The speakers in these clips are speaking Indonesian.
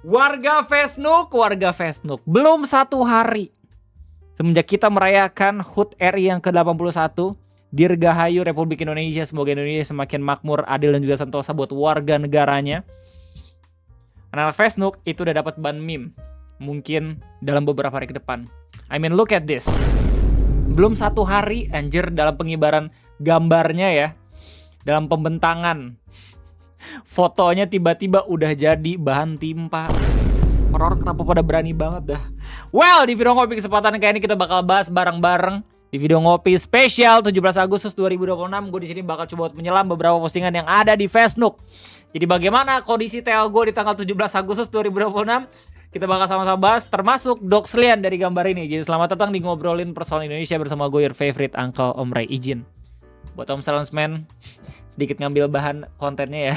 Warga Fesnuk, belum 1 hari semenjak kita merayakan HUT RI yang ke-81, Dirgahayu Republik Indonesia, semoga Indonesia semakin makmur, adil dan juga sentosa buat warga negaranya. Anak Fesnuk itu udah dapat ban meme, mungkin dalam beberapa hari ke depan. I mean, look at this. Belum 1 hari anjir dalam pengibaran gambarnya ya, dalam pembentangan fotonya tiba-tiba udah jadi bahan timpa. Orang kenapa pada berani banget dah. Well, di video ngopi kesempatan kali ini kita bakal bahas bareng-bareng di video ngopi spesial 17 Agustus 2026. Gue di sini bakal coba menyelam beberapa postingan yang ada di Fesnuk. Jadi bagaimana kondisi TL gue di tanggal 17 Agustus 2026? Kita bakal sama-sama bahas, termasuk doxlian dari gambar ini. Jadi selamat datang di Ngobrolin Persoalan Indonesia bersama gue, your favorite Uncle Om Ray. Izin buat Om Salesman sedikit ngambil bahan kontennya ya.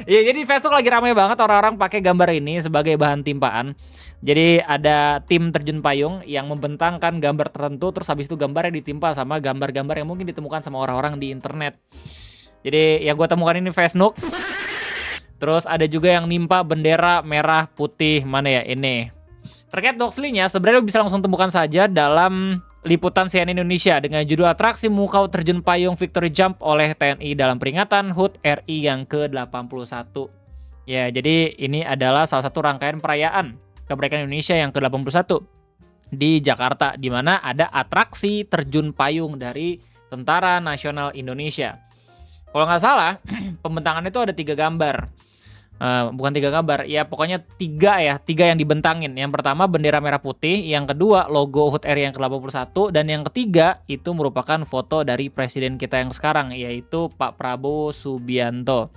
Ya, jadi Fesnuk lagi ramai banget orang-orang pakai gambar ini sebagai bahan timpaan. Jadi ada tim terjun payung yang membentangkan gambar tertentu, terus habis itu gambarnya ditimpa sama gambar-gambar yang mungkin ditemukan sama orang-orang di internet. Jadi yang gue temukan ini Fesnuk. Terus ada juga yang nimpa bendera merah putih, mana ya ini. Terkait doxlinya sebenarnya bisa langsung temukan saja dalam liputan CNN Indonesia dengan judul Atraksi Mukau Terjun Payung Victory Jump oleh TNI dalam peringatan HUT RI yang ke-81. Ya, jadi ini adalah salah satu rangkaian perayaan kemerdekaan Indonesia yang ke-81 di Jakarta, di mana ada atraksi terjun payung dari Tentara Nasional Indonesia. Kalau nggak salah, pembentangan itu ada 3 gambar. Bukan 3 gambar, ya pokoknya 3 yang dibentangin. Yang pertama bendera merah putih, yang kedua logo HUT RI yang ke-81, dan yang ketiga itu merupakan foto dari presiden kita yang sekarang, yaitu Pak Prabowo Subianto.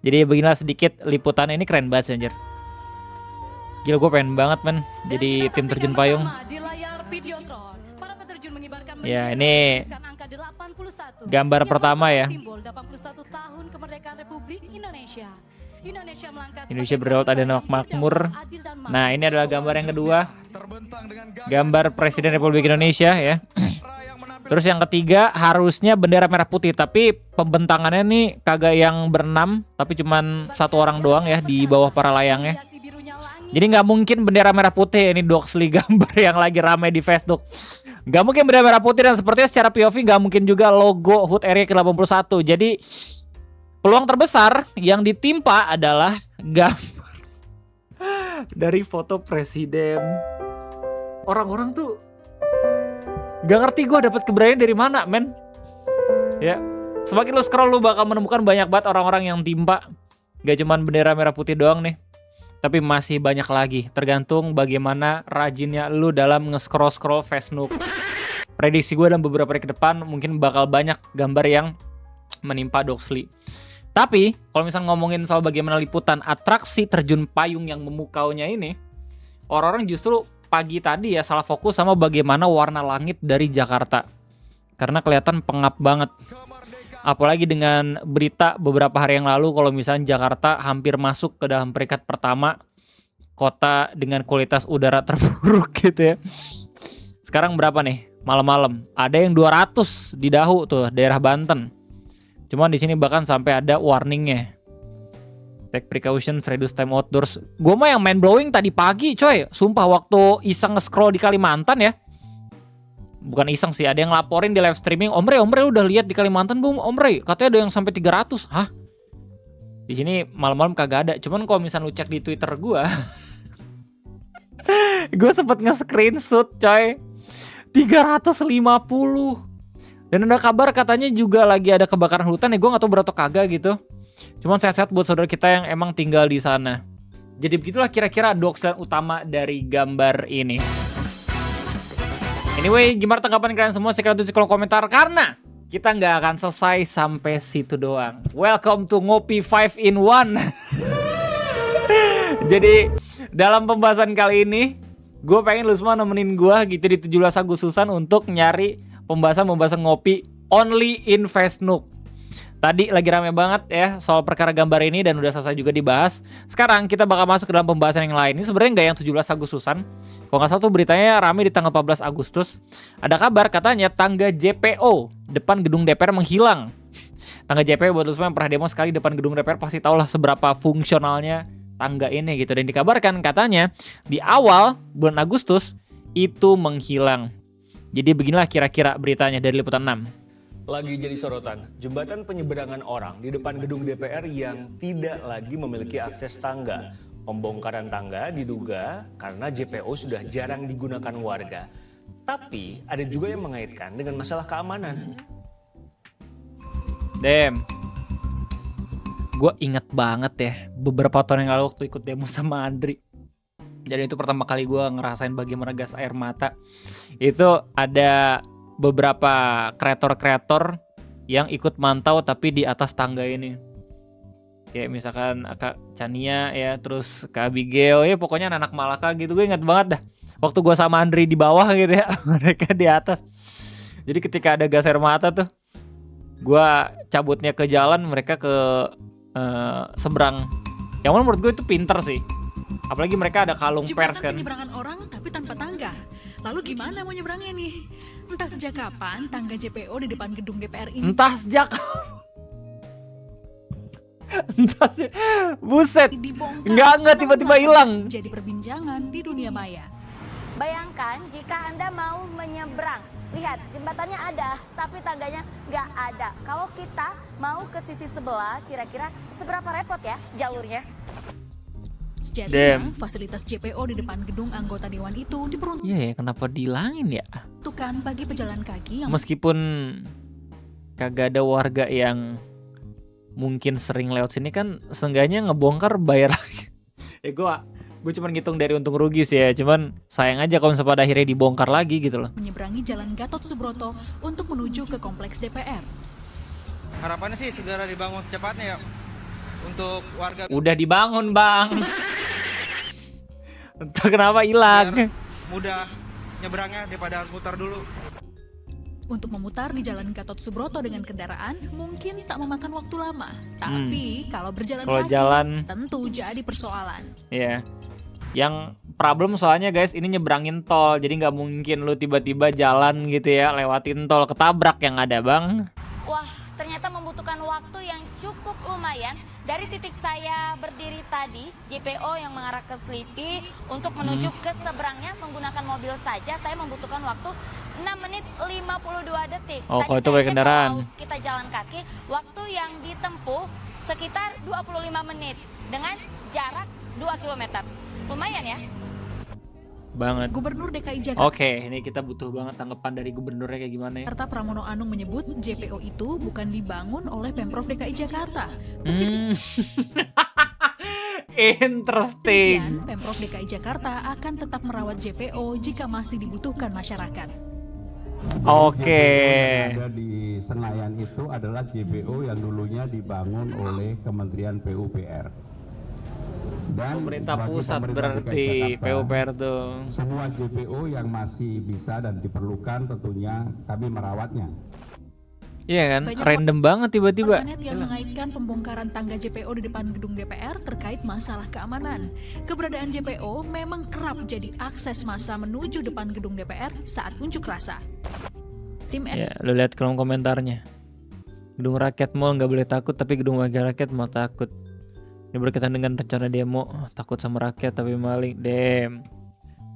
Jadi beginilah sedikit liputannya, ini keren banget anjir. Gila, gue pengen banget men jadi tim terjun payung. Ya, ini gambar pertama ya. Indonesia berdaulat adil dan makmur. Nah, ini adalah gambar yang kedua. Gambar Presiden Republik Indonesia ya. Terus yang ketiga harusnya bendera merah putih, tapi pembentangannya nih kagak yang berenam, tapi cuman 1 orang doang ya di bawah para layangnya. Jadi nggak mungkin bendera merah putih, ini doxli gambar yang lagi ramai di Facebook. Nggak mungkin bendera merah putih, dan sepertinya secara POV nggak mungkin juga logo HUT RI ke-81. Jadi peluang terbesar yang ditimpa adalah gambar dari foto presiden. Orang-orang tuh nggak ngerti gue dapat keberanian dari mana, men. Ya, semakin lu scroll lu bakal menemukan banyak banget orang-orang yang timpa. Gak cuman bendera merah putih doang nih, tapi masih banyak lagi. Tergantung bagaimana rajinnya lu dalam nge-scroll Fesnuk. Prediksi gue dalam beberapa hari ke depan mungkin bakal banyak gambar yang menimpa doxli. Tapi kalau misalnya ngomongin soal bagaimana liputan atraksi terjun payung yang memukaunya ini, orang-orang justru pagi tadi ya salah fokus sama bagaimana warna langit dari Jakarta. Karena kelihatan pengap banget. Apalagi dengan berita beberapa hari yang lalu kalau misalnya Jakarta hampir masuk ke dalam peringkat pertama kota dengan kualitas udara terburuk gitu ya. Sekarang berapa nih? Malam-malam ada yang 200 di Dahu tuh, daerah Banten. Cuman di sini bahkan sampai ada warningnya. Take precautions, reduce time outdoors. Gue mah yang mind blowing tadi pagi coy. Sumpah waktu iseng nge-scroll di Kalimantan ya. Bukan iseng sih, ada yang laporin di live streaming. Om Ray udah lihat di Kalimantan belum? Om Ray, katanya ada yang sampai 300. Hah? Di sini malam-malam kagak ada. Cuman kalau misalnya lu cek di Twitter gue, gue sempet nge-screenshot coy. 350. Dan ada kabar katanya juga lagi ada kebakaran hutan ya, gue gak tahu berat atau kagak gitu. Cuman sehat-sehat buat saudara kita yang emang tinggal di sana. Jadi begitulah kira-kira doxlian utama dari gambar ini. Anyway, gimana tanggapan kalian semua? Silahkan tulis di kolom komentar, karena kita nggak akan selesai sampai situ doang. Welcome to Ngopi 5 in 1. Jadi dalam pembahasan kali ini, gue pengen lu semua nemenin gue gitu di 17 Agustusan untuk nyari pembahasan ngopi only in Fesnuk. Tadi lagi rame banget ya soal perkara gambar ini dan udah selesai juga dibahas. Sekarang kita bakal masuk ke dalam pembahasan yang lain. Ini sebenarnya nggak yang 17 Agustusan. Kalau nggak salah tuh beritanya rame di tanggal 14 Agustus. Ada kabar katanya tangga JPO depan gedung DPR menghilang. Tangga JPO buat lu semua yang pernah demo sekali depan gedung DPR pasti tau lah seberapa fungsionalnya tangga ini gitu. Dan dikabarkan katanya di awal bulan Agustus itu menghilang. Jadi beginilah kira-kira beritanya dari Liputan 6. Lagi jadi sorotan, jembatan penyeberangan orang di depan gedung DPR yang tidak lagi memiliki akses tangga. Pembongkaran tangga diduga karena JPO sudah jarang digunakan warga. Tapi ada juga yang mengaitkan dengan masalah keamanan. Gue inget banget ya beberapa tahun yang lalu waktu ikut demo sama Andri. Jadi itu pertama kali gue ngerasain bagaimana gas air mata. Itu ada beberapa kreator-kreator yang ikut mantau tapi di atas tangga ini. Kayak misalkan Kak Chania ya, terus Kak Abigail ya, pokoknya anak Malaka gitu. Gue inget banget dah waktu gue sama Andri di bawah gitu ya, mereka di atas. Jadi ketika ada gas air mata tuh, gue cabutnya ke jalan, mereka ke seberang. Yang mana menurut gue itu pinter sih. Apalagi mereka ada kalung pers kan. Penyeberangan orang tapi tanpa tangga. Lalu gimana mau nyebrangnya nih? Entah sejak kapan tangga JPO di depan gedung DPR ini buset, dibongkar, enggak tiba-tiba hilang. jadi perbincangan di dunia maya. Bayangkan jika Anda mau menyeberang, lihat jembatannya ada, tapi tangganya nggak ada. Kalau kita mau ke sisi sebelah, kira-kira seberapa repot ya jalurnya? Sejatinya, fasilitas JPO di depan gedung anggota dewan itu diperuntukkan Iya ya, kenapa dihilangin ya? bagi pejalan kaki yang Meskipun kagak ada warga yang mungkin sering lewat sini kan, seenggaknya ngebongkar bayar lagi. Gue cuma ngitung dari untung rugi sih ya. Cuman sayang aja kalau misalnya pada akhirnya dibongkar lagi gitu loh. menyeberangi Jalan Gatot Subroto untuk menuju ke kompleks DPR. Harapannya sih segera dibangun secepatnya ya untuk warga. Udah dibangun bang. Entah kenapa hilang. Biar mudah nyebrangnya daripada harus mutar dulu. Untuk memutar di Jalan Gatot Subroto dengan kendaraan mungkin tak memakan waktu lama. Tapi kalau berjalan Kalau kaki jalan, tentu jadi persoalan. ya. Yang problem soalnya guys, ini nyebrangin tol. Jadi nggak mungkin lu tiba-tiba jalan gitu ya, lewatin tol, ketabrak yang ada bang. Wah, ternyata membutuhkan waktu yang cukup lumayan. Dari titik saya berdiri tadi, JPO yang mengarah ke Slipi, untuk menuju ke seberangnya menggunakan mobil saja, saya membutuhkan waktu 6 menit 52 detik. Oh, Tadi kalau itu saya pakai cek kendaraan. kalau kita jalan kaki, waktu yang ditempuh sekitar 25 menit dengan jarak 2 km. Lumayan ya? Banget. Gubernur DKI Jakarta Oke, ini kita butuh banget tanggapan dari gubernurnya kayak gimana ya. Pramono Anung menyebut JPO itu bukan dibangun oleh Pemprov DKI Jakarta. Meski Interesting. demikian, Pemprov DKI Jakarta akan tetap merawat JPO jika masih dibutuhkan masyarakat. Oke. Yang ada di Senayan itu adalah JPO yang dulunya dibangun oleh Kementerian PUPR. Dan Pemerintah bagi pusat pemerintah berarti DKI Jakarta, PUPR tuh. semua JPO yang masih bisa dan diperlukan tentunya kami merawatnya. Iya kan? Banyak Random banget tiba-tiba. Warganet yang mengaitkan pembongkaran tangga JPO di depan gedung DPR terkait masalah keamanan. Keberadaan JPO memang kerap jadi akses massa menuju depan gedung DPR saat unjuk rasa. Tim Ya, lu lihat kolom komentarnya. Gedung rakyat mall nggak boleh takut, tapi gedung wakil rakyat mau takut. Ini berkaitan dengan rencana demo, takut sama rakyat tapi maling. Damn.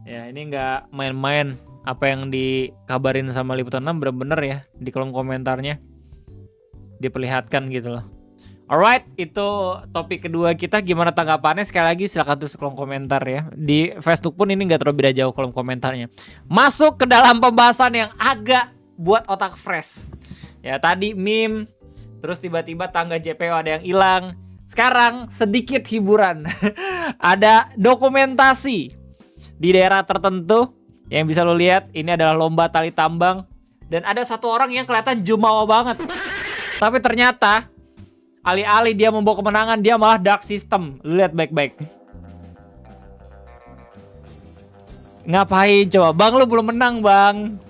Ya, ini nggak main-main. Apa yang dikabarin sama Liputan 6 bener-bener ya di kolom komentarnya diperlihatkan gitu loh. Alright, itu topik kedua kita. Gimana tanggapannya? Sekali lagi silahkan tulis kolom komentar ya. Di Facebook pun ini nggak terlalu beda jauh kolom komentarnya. Masuk ke dalam pembahasan yang agak buat otak fresh. Ya tadi meme, terus tiba-tiba tangga JPO ada yang hilang. Sekarang sedikit hiburan. Ada dokumentasi di daerah tertentu yang bisa lo lihat. Ini adalah lomba tali tambang. Dan ada satu orang yang kelihatan jumawa banget. Tapi ternyata alih-alih dia membawa kemenangan, dia malah dark system. Lu lihat baik-baik. Ngapain coba? Bang, lu belum menang, Bang.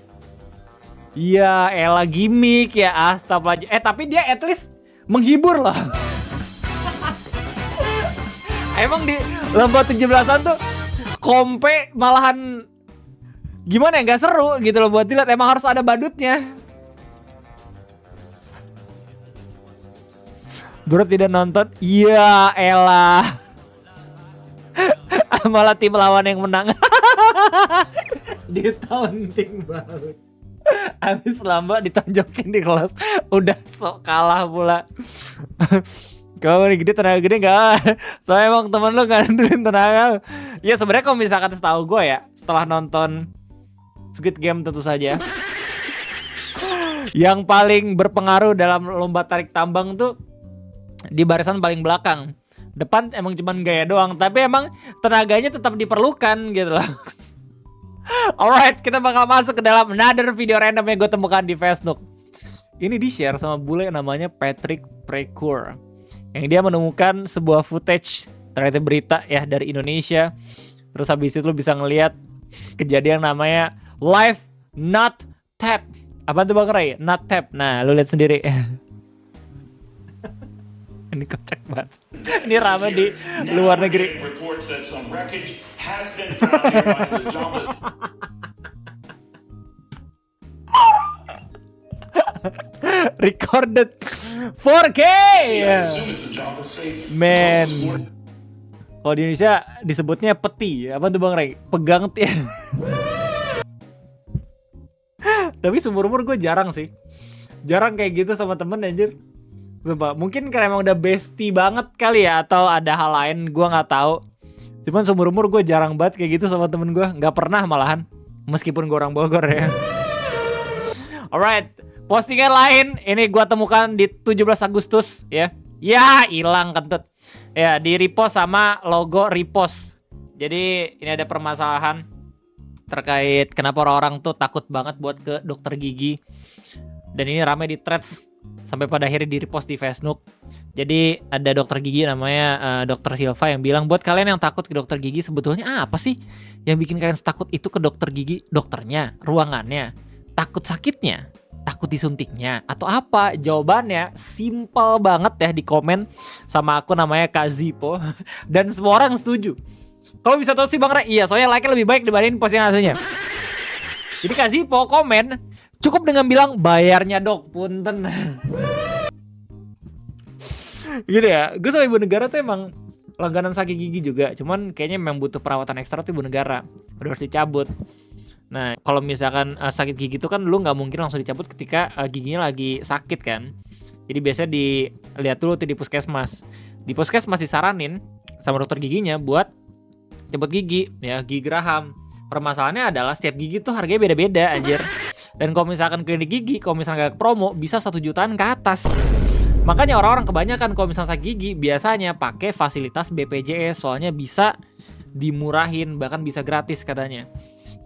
Iya, elah gimmick ya, astagfirullah. Tapi dia at least menghibur loh. Emang di lomba 17-an tuh kompe malahan gimana ya, gak seru gitu loh buat dilihat. Emang harus ada badutnya. Bro tidak nonton? Iya elah. Malah tim lawan yang menang. Ditaunting banget. Habis lama ditonjokin di kelas, udah sok kalah pula. Kau ini gede tenaga gede nggak? Soalnya emang temen lu ngandelin tenaga. Ya sebenarnya kalau misalkan setahu gue ya, setelah nonton Squid Game tentu saja, yang paling berpengaruh dalam lomba tarik tambang tuh di barisan paling belakang. Depan emang cuman gaya doang, tapi emang tenaganya tetap diperlukan gitu loh. Alright, kita bakal masuk ke dalam another video random yang gue temukan di Facebook. Ini di share sama bule namanya Patrick Precour, yang dia menemukan sebuah footage ternyata berita ya dari Indonesia. Terus habis itu lu bisa ngelihat kejadian namanya live not tap. Apa tuh Bang Ray? Not tap. Nah, lu lihat sendiri. Ini kocak banget. Ini rame di luar negeri. Recorded 4K. Man. Kalau di Indonesia disebutnya peti. Apa tuh Bang Ray? Pegang Tapi seumur-umur gue jarang sih. Jarang kayak gitu sama temen anjir. Sumpah, mungkin karena emang udah bestie banget kali ya, atau ada hal lain gue nggak tahu. Cuman seumur-umur gue jarang banget kayak gitu sama temen gue, nggak pernah malahan, meskipun gue orang Bogor ya. Alright, postingan lain ini gue temukan di 17 Agustus ya. Ya hilang kentut. Ya di repost sama logo repost. Jadi ini ada permasalahan terkait kenapa orang-orang tuh takut banget buat ke dokter gigi. Dan ini ramai di threads sampai pada akhirnya di repost di Facebook. Jadi ada dokter gigi namanya Dokter Silva yang bilang, buat kalian yang takut ke dokter gigi, sebetulnya apa sih yang bikin kalian takut itu ke dokter gigi? Dokternya, ruangannya, takut sakitnya, takut disuntiknya, atau apa? Jawabannya simple banget ya di komen sama aku namanya Kak Zipo. Dan semua orang setuju. Kalau bisa tahu sih Bang Ray, iya soalnya like-nya lebih baik dibanding postingan aslinya. Jadi Kak Zipo komen cukup dengan bilang bayarnya dok, punten. Gitu ya, gue sama ibu negara tuh emang langganan sakit gigi juga. Cuman kayaknya memang butuh perawatan ekstra tuh ibu negara, udah harus dicabut. Nah kalau misalkan sakit gigi tuh kan lu gak mungkin langsung dicabut ketika giginya lagi sakit kan. Jadi biasanya dilihat dulu tuh di puskesmas. Di puskesmas disaranin sama dokter giginya buat cabut gigi, ya gigi geraham. Permasalahannya adalah setiap gigi tuh harganya beda-beda anjir. Dan kalau misalkan klinik gigi, kalau misalnya gak promo, bisa 1 jutaan ke atas. Makanya orang-orang kebanyakan kalau misalnya sakit gigi, biasanya pakai fasilitas BPJS. Soalnya bisa dimurahin, bahkan bisa gratis katanya.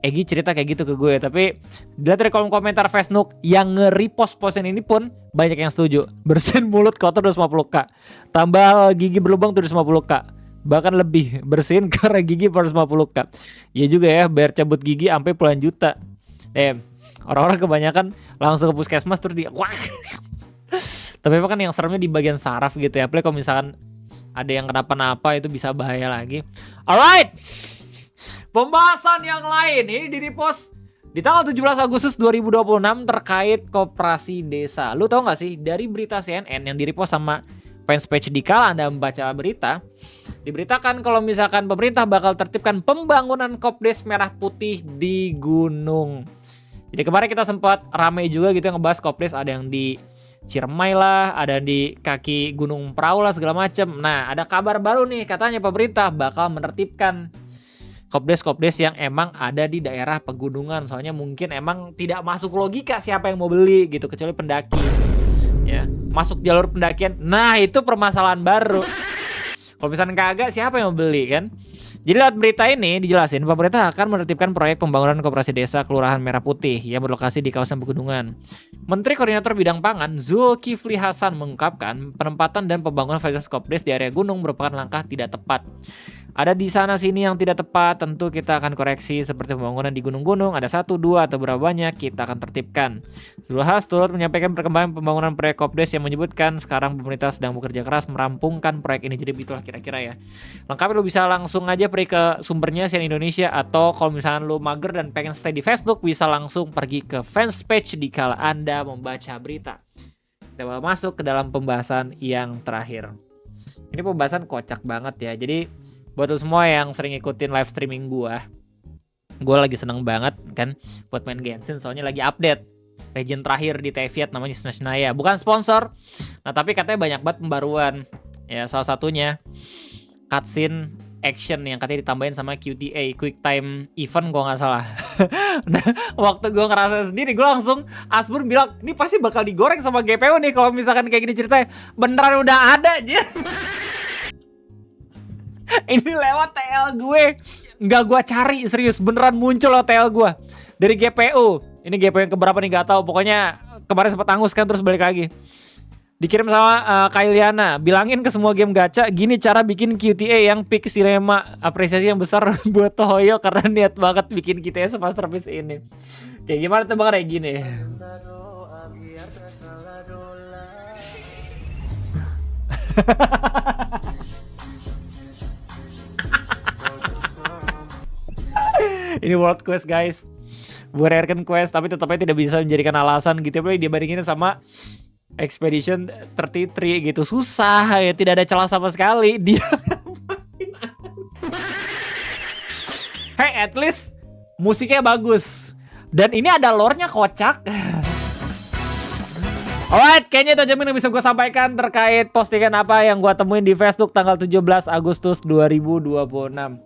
Egi cerita kayak gitu ke gue. Tapi dilihat dari kolom komentar Facebook, yang nge-repost postingan ini pun banyak yang setuju. Bersihin mulut kotor 250k, tambah gigi berlubang 250k, bahkan lebih, bersihin karena gigi 450k. Iya juga ya, bayar cabut gigi sampai puluhan juta. Orang-orang kebanyakan langsung ke puskesmas terus wah. Tapi kan yang seremnya di bagian saraf gitu ya. Apalagi kalau misalkan ada yang kenapa-napa itu bisa bahaya lagi. Alright, pembahasan yang lain ini di repost di tanggal 17 Agustus 2026 terkait koperasi desa. Lu tau gak sih dari berita CNN yang di repost sama fanspage Dikala Anda membaca berita, diberitakan kalau misalkan pemerintah bakal tertibkan pembangunan Kopdes Merah Putih di Gunung. Jadi kemarin kita sempat ramai juga gitu yang ngebahas Kopdes, ada yang di Ciremai lah, ada di kaki Gunung Prau lah segala macem. Nah ada kabar baru nih, katanya pemerintah bakal menertibkan Kopdes yang emang ada di daerah pegunungan. Soalnya mungkin emang tidak masuk logika siapa yang mau beli gitu, kecuali pendaki ya, masuk jalur pendakian. Nah itu permasalahan baru. Kalau misalnya kagak, siapa yang mau beli kan? Jadi lewat berita ini dijelasin pemerintah akan menertibkan proyek pembangunan koperasi desa Kelurahan Merah Putih yang berlokasi di kawasan pegunungan. Menteri Koordinator Bidang Pangan Zulkifli Hasan mengungkapkan penempatan dan pembangunan fasilitas Kopdes di area gunung merupakan langkah tidak tepat. Ada di sana sini yang tidak tepat, tentu kita akan koreksi seperti pembangunan di gunung-gunung, ada 1, 2 atau berapa banyak kita akan tertibkan. Zulhas turut menyampaikan perkembangan pembangunan proyek Kopdes yang menyebutkan sekarang pemerintah sedang bekerja keras merampungkan proyek ini. Jadi itulah kira-kira ya. Lengkapnya lu bisa langsung aja pergi ke sumbernya CNN Indonesia, atau kalau misalnya lu mager dan pengen stay di Facebook bisa langsung pergi ke fanspage Dikala Anda membaca berita. Kita bakal masuk ke dalam pembahasan yang terakhir. Ini pembahasan kocak banget ya. Jadi Buat lo semua yang sering ikutin live streaming gue lagi seneng banget kan buat main Genshin, soalnya lagi update region terakhir di Teviat namanya Snezhnaya. Bukan sponsor, nah tapi katanya banyak banget pembaruan. Ya salah satunya cutscene action yang katanya ditambahin sama QTA, Quick Time Event kalau nggak salah. Nah, waktu gue ngerasa sendiri, gue langsung Asbun bilang, ini pasti bakal digoreng sama GPU nih kalau misalkan kayak gini ceritanya. Beneran udah ada aja. Ini lewat TL gue. Nggak gue cari, serius. Beneran muncul loh TL gue. Dari GPU. Ini GPU yang keberapa nih gak tahu. Pokoknya kemarin sempat angus kan, terus balik lagi. Dikirim sama Kailiana. Bilangin ke semua game gacha, gini cara bikin QTA yang peak cinema. Apresiasi yang besar buat Tohoyo karena niat banget bikin QTA semasterpiece ini. Kayak gimana tuh Bang Regi nih? Ini World Quest guys, buat Rare Quest, tapi tetapnya tidak bisa menjadikan alasan gitu. Apalagi dibandingin sama Expedition 33 gitu, susah ya, tidak ada celah sama sekali. Dia hey, at least musiknya bagus dan ini ada lore-nya kocak. Alright, kayaknya itu aja yang bisa gue sampaikan terkait postingan apa yang gue temuin di Facebook tanggal 17 Agustus 2026.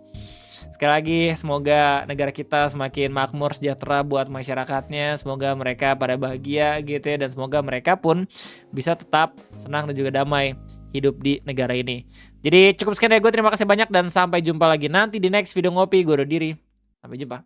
Sekali lagi, semoga negara kita semakin makmur, sejahtera buat masyarakatnya. Semoga mereka pada bahagia gitu ya. Dan semoga mereka pun bisa tetap senang dan juga damai hidup di negara ini. Jadi cukup sekian dari gue, terima kasih banyak dan sampai jumpa lagi nanti di next video ngopi. Gue udah diri, sampai jumpa.